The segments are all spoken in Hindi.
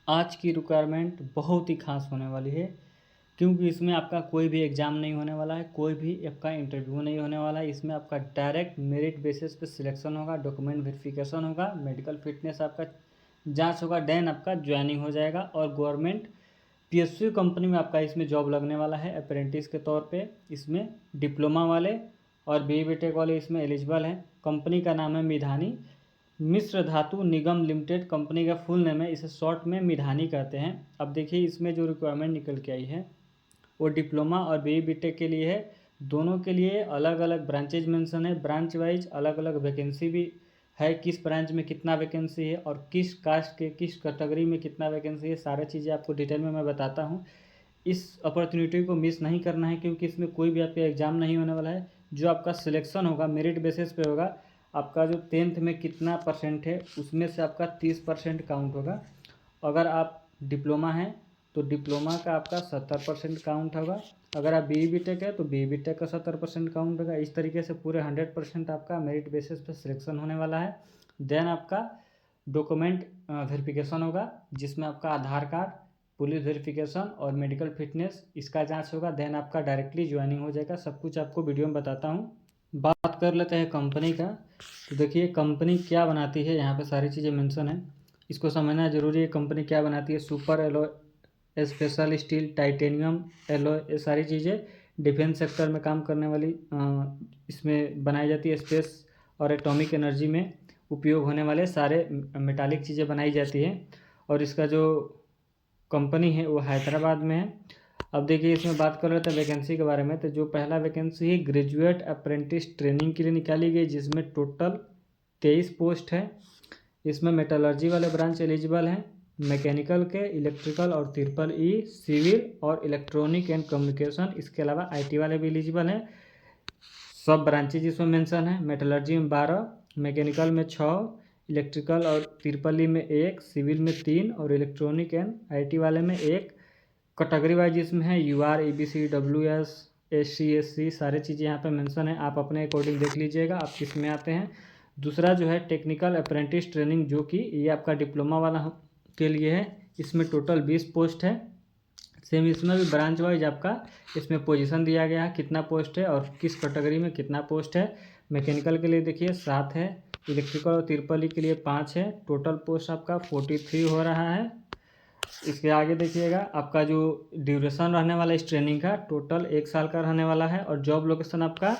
आज की रिक्वायरमेंट बहुत ही खास होने वाली है, क्योंकि इसमें आपका कोई भी एग्ज़ाम नहीं होने वाला है, कोई भी आपका इंटरव्यू नहीं होने वाला है। इसमें आपका डायरेक्ट मेरिट बेसिस पे सिलेक्शन होगा, डॉक्यूमेंट वेरिफिकेशन होगा, मेडिकल फिटनेस आपका जांच होगा, देन आपका ज्वाइनिंग हो जाएगा और गवर्नमेंट पीएसयू कंपनी में आपका इसमें जॉब लगने वाला है अप्रेंटिस के तौर पे। इसमें डिप्लोमा वाले और बीटेक वाले इसमें एलिजिबल हैं। कंपनी का नाम है मिधानी मिश्र धातु निगम लिमिटेड, कंपनी का फुल नेम है, इसे शॉर्ट में मिधानी कहते हैं। अब देखिए इसमें जो रिक्वायरमेंट निकल के आई है वो डिप्लोमा और बीटेक के लिए है। दोनों के लिए अलग अलग ब्रांचेज मेंशन है, ब्रांच वाइज अलग अलग वैकेंसी भी है, किस ब्रांच में कितना वैकेंसी है और किस कास्ट के किस कैटेगरी में कितना वैकेंसी है, सारी चीज़ें आपको डिटेल में मैं बताता हूँ। इस अपॉर्चुनिटी को मिस नहीं करना है, क्योंकि इसमें कोई भी आपका एग्ज़ाम नहीं होने वाला है। जो आपका सिलेक्शन होगा मेरिट बेसिस पे होगा। आपका जो 10th में कितना परसेंट है उसमें से आपका 30% काउंट होगा। अगर आप डिप्लोमा हैं तो डिप्लोमा का आपका 70% काउंट होगा। अगर आप बीटेक है तो बीटेक का 70% काउंट होगा। इस तरीके से पूरे 100% आपका मेरिट बेसिस पे सिलेक्शन होने वाला है। देन आपका डॉक्यूमेंट वेरिफिकेशन होगा, जिसमें आपका आधार कार्ड, पुलिस वेरिफिकेशन और मेडिकल फिटनेस इसका जांच होगा। देन आपका डायरेक्टली ज्वाइनिंग हो जाएगा। सब कुछ आपको वीडियो में बताता हूँ। बात कर लेते हैं कंपनी का। तो देखिए कंपनी क्या बनाती है, यहाँ पे सारी चीज़ें मेंशन है, इसको समझना जरूरी है। कंपनी क्या बनाती है, super alloy, special steel, titanium alloy, ये सारी चीज़ें डिफेंस सेक्टर में काम करने वाली इसमें बनाई जाती है। स्पेस और एटॉमिक एनर्जी में उपयोग होने वाले सारे मेटालिक चीज़ें बनाई जाती है। और इसका जो कंपनी है वो हैदराबाद में है। अब देखिए इसमें बात कर रहे थे वैकेंसी के बारे में। तो जो पहला वैकेंसी है ग्रेजुएट अप्रेंटिस ट्रेनिंग के लिए निकाली गई, जिसमें टोटल 23 पोस्ट है। इसमें मेटलर्जी वाले ब्रांच एलिजिबल हैं, मैकेनिकल के, इलेक्ट्रिकल और ट्रिपल सिविल और इलेक्ट्रॉनिक एंड कम्युनिकेशन, इसके अलावा आईटी वाले भी एलिजिबल हैं। सब ब्रांचेज इसमें मेंशन है। मेटलर्जी में 12, मैकेनिकल में 6, इलेक्ट्रिकल और ट्रिपल में 1, सिविल में 3 और इलेक्ट्रॉनिक एंड आईटी वाले में 1। कैटेगरी वाइज इसमें है UR, ABC, WS, SC, SC, सारी चीज़ें यहाँ पे मेंशन है। आप अपने अकॉर्डिंग देख लीजिएगा आप किस में आते हैं। दूसरा जो है टेक्निकल अप्रेंटिस ट्रेनिंग, जो कि ये आपका डिप्लोमा वाला के लिए है। इसमें टोटल 20 पोस्ट है। सेम इसमें भी ब्रांच वाइज आपका इसमें पोजीशन दिया गया है, कितना पोस्ट है और किस कैटेगरी में कितना पोस्ट है। मैकेनिकल के लिए देखिए 7 है, इलेक्ट्रिकल और ट्रिपल के लिए 5 है। टोटल पोस्ट आपका 43 हो रहा है। इसके आगे देखिएगा आपका जो ड्यूरेशन रहने वाला इस ट्रेनिंग का टोटल 1 साल का रहने वाला है और जॉब लोकेशन आपका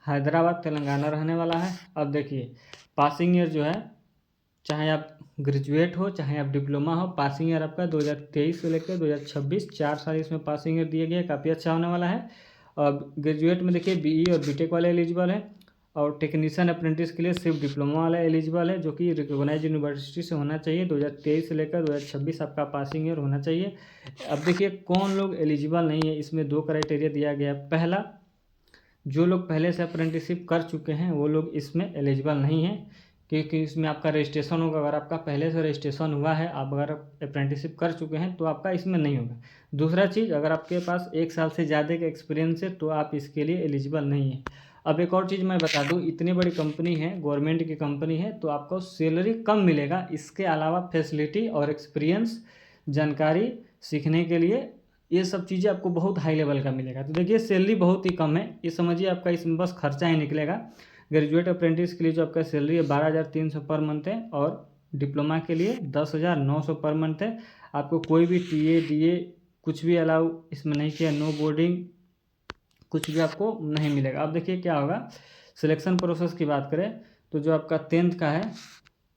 हैदराबाद तेलंगाना रहने वाला है। अब देखिए पासिंग ईयर जो है, चाहे आप ग्रेजुएट हो चाहे आप डिप्लोमा हो, पासिंग ईयर आपका 2023 से लेकर 2026 4 साल इसमें पासिंग ईयर दिए गए, काफ़ी अच्छा होने वाला है। और ग्रेजुएट में देखिए बीई और बीटेक वाले एलिजिबल है और टेक्नीशियन अप्रेंटिस के लिए सिर्फ डिप्लोमा वाला एलिजिबल है, जो कि रिकॉग्नाइज यूनिवर्सिटी से होना चाहिए। 2023 से लेकर 2026 आपका पासिंग ईयर होना चाहिए। अब देखिए कौन लोग एलिजिबल नहीं है, इसमें 2 क्राइटेरिया दिया गया। पहला, जो लोग पहले से अप्रेंटिसशिप कर चुके हैं वो लोग इसमें एलिजिबल नहीं हैं, क्योंकि इसमें आपका रजिस्ट्रेशन होगा। अगर आपका पहले से रजिस्ट्रेशन हुआ है, आप अगर अप्रेंटिसशिप कर चुके हैं तो आपका इसमें नहीं होगा। दूसरा चीज़, अगर आपके पास 1 साल से ज़्यादा का एक्सपीरियंस है तो आप इसके लिए एलिजिबल नहीं है। अब एक और चीज़ मैं बता दूं, इतनी बड़ी कंपनी है, गवर्नमेंट की कंपनी है, तो आपको सैलरी कम मिलेगा। इसके अलावा फैसिलिटी और एक्सपीरियंस, जानकारी सीखने के लिए, ये सब चीज़ें आपको बहुत हाई लेवल का मिलेगा। तो देखिए सैलरी बहुत ही कम है, ये समझिए आपका इसमें बस खर्चा ही निकलेगा। ग्रेजुएट अप्रेंटिस के लिए जो आपका सैलरी है 12,300 पर मंथ है और डिप्लोमा के लिए 10,900 पर मंथ है। आपको कोई भी टीए डीए कुछ भी अलाउ इसमें नहीं किया, नो बोर्डिंग कुछ भी आपको नहीं मिलेगा। अब देखिए क्या होगा, सिलेक्शन प्रोसेस की बात करें तो जो आपका 10th का है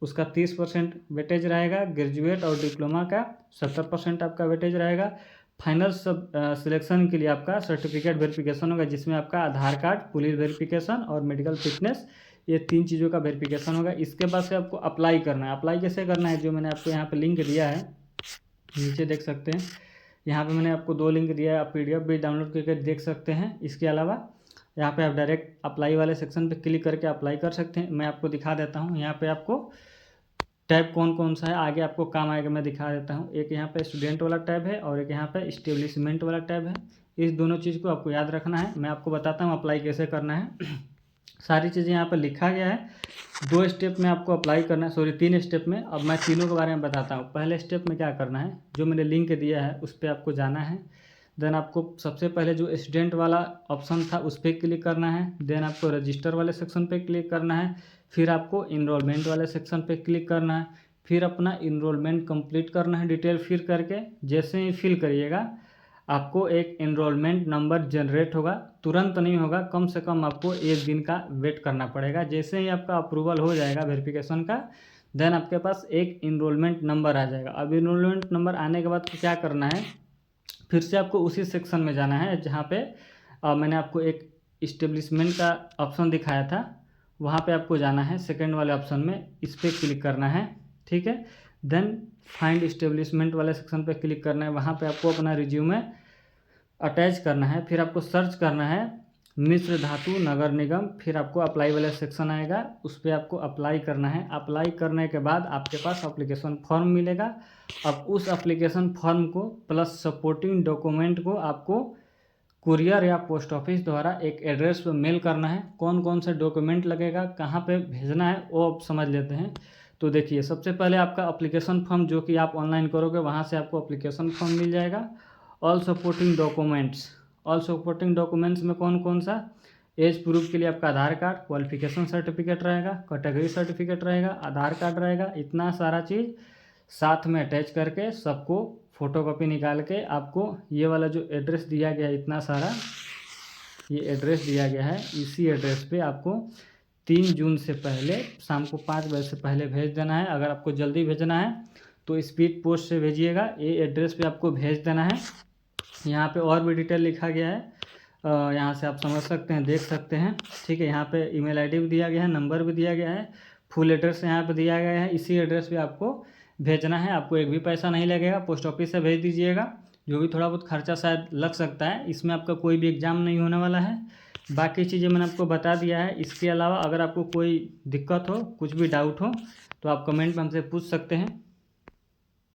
उसका 30% वेटेज रहेगा, ग्रेजुएट और डिप्लोमा का 70% आपका वेटेज रहेगा। फाइनल सब सिलेक्शन के लिए आपका सर्टिफिकेट वेरिफिकेशन होगा, जिसमें आपका आधार कार्ड, पुलिस वेरिफिकेशन और मेडिकल फिटनेस, ये 3 चीज़ों का वेरिफिकेशन होगा। इसके बाद से आपको अप्लाई करना है। अप्लाई कैसे करना है, जो मैंने आपको यहाँ पे लिंक दिया है, नीचे देख सकते हैं। यहाँ पे मैंने आपको 2 लिंक दिया है, आप पीडीएफ भी डाउनलोड करके देख सकते हैं। इसके अलावा यहाँ पे आप डायरेक्ट अप्लाई वाले सेक्शन पे क्लिक करके अप्लाई कर सकते हैं। मैं आपको दिखा देता हूँ यहाँ पे आपको टैब कौन कौन सा है, आगे आपको काम आएगा, मैं दिखा देता हूँ। एक यहाँ पे स्टूडेंट वाला टैब है और एक यहाँ पे इस्टेब्लिशमेंट वाला टैब है। इस दोनों चीज़ को आपको याद रखना है। मैं आपको बताता हूँ अप्लाई कैसे करना है। सारी चीज़ें यहाँ पर लिखा गया है। 2 स्टेप में आपको अप्लाई करना है, सॉरी 3 स्टेप में। अब मैं तीनों के बारे में बताता हूँ। पहले स्टेप में क्या करना है, जो मैंने लिंक दिया है उस पर आपको जाना है। देन आपको सबसे पहले जो स्टूडेंट वाला ऑप्शन था उस पर क्लिक करना है। देन आपको रजिस्टर वाले सेक्शन पे क्लिक करना है। फिर आपको इनरोलमेंट वाले सेक्शन पे क्लिक करना है। फिर अपना इनरोलमेंट कंप्लीट करना है डिटेल फिल करके। जैसे ही फिल करिएगा आपको एक इनरोलमेंट नंबर जनरेट होगा। तुरंत नहीं होगा, कम से कम आपको 1 दिन का वेट करना पड़ेगा। जैसे ही आपका अप्रूवल हो जाएगा वेरिफिकेशन का, देन आपके पास एक इनरोलमेंट नंबर आ जाएगा। अब इनरोलमेंट नंबर आने के बाद क्या करना है, फिर से आपको उसी सेक्शन में जाना है जहाँ पे मैंने आपको एक इस्टेब्लिशमेंट का ऑप्शन दिखाया था, वहाँ पे आपको जाना है। सेकंड वाले ऑप्शन में इस पर क्लिक करना है, ठीक है। देन फाइंड इस्टेब्लिशमेंट वाले सेक्शन पे क्लिक करना है। वहाँ पे आपको अपना रिज्यूमे अटैच करना है। फिर आपको सर्च करना है मिश्र धातु नगर निगम। फिर आपको अप्लाई वाला सेक्शन आएगा, उस पर आपको अप्लाई करना है। अप्लाई करने के बाद आपके पास एप्लीकेशन फॉर्म मिलेगा। अब उस एप्लीकेशन फॉर्म को प्लस सपोर्टिंग डॉक्यूमेंट को आपको कुरियर या पोस्ट ऑफिस द्वारा एक एड्रेस पर मेल करना है। कौन कौन से डॉक्यूमेंट लगेगा, कहाँ पे भेजना है, वो आप समझ लेते हैं। तो देखिए, सबसे पहले आपका एप्लीकेशन फॉर्म जो कि आप ऑनलाइन करोगे, वहाँ से आपको एप्लीकेशन फॉर्म मिल जाएगा। All supporting documents, all supporting documents में कौन कौन सा, एज प्रूफ के लिए आपका आधार कार्ड, क्वालिफिकेशन सर्टिफिकेट रहेगा, कैटेगरी सर्टिफिकेट रहेगा, आधार कार्ड रहेगा। इतना सारा चीज़ साथ में अटैच करके सबको फ़ोटोकॉपी निकाल के आपको ये वाला जो एड्रेस दिया गया है, इतना सारा ये एड्रेस दिया गया है, इसी एड्रेस पे आपको 3 जून से पहले शाम को 5 बजे से पहले भेज देना है। अगर आपको जल्दी भेजना है तो स्पीड पोस्ट से भेजिएगा। ये एड्रेस पे आपको भेज देना है। यहाँ पे और भी डिटेल लिखा गया है, यहाँ से आप समझ सकते हैं, देख सकते हैं, ठीक है। यहाँ पे ईमेल आईडी भी दिया गया है, नंबर भी दिया गया है, फुल एड्रेस यहाँ पे दिया गया है। इसी एड्रेस पे आपको भेजना है। आपको एक भी पैसा नहीं लगेगा, पोस्ट ऑफिस से भेज दीजिएगा। जो भी थोड़ा बहुत खर्चा शायद लग सकता है, इसमें आपका कोई भी एग्ज़ाम नहीं होने वाला है। बाकी चीज़ें मैंने आपको बता दिया है। इसके अलावा अगर आपको कोई दिक्कत हो, कुछ भी डाउट हो, तो आप कमेंट में हमसे पूछ सकते हैं।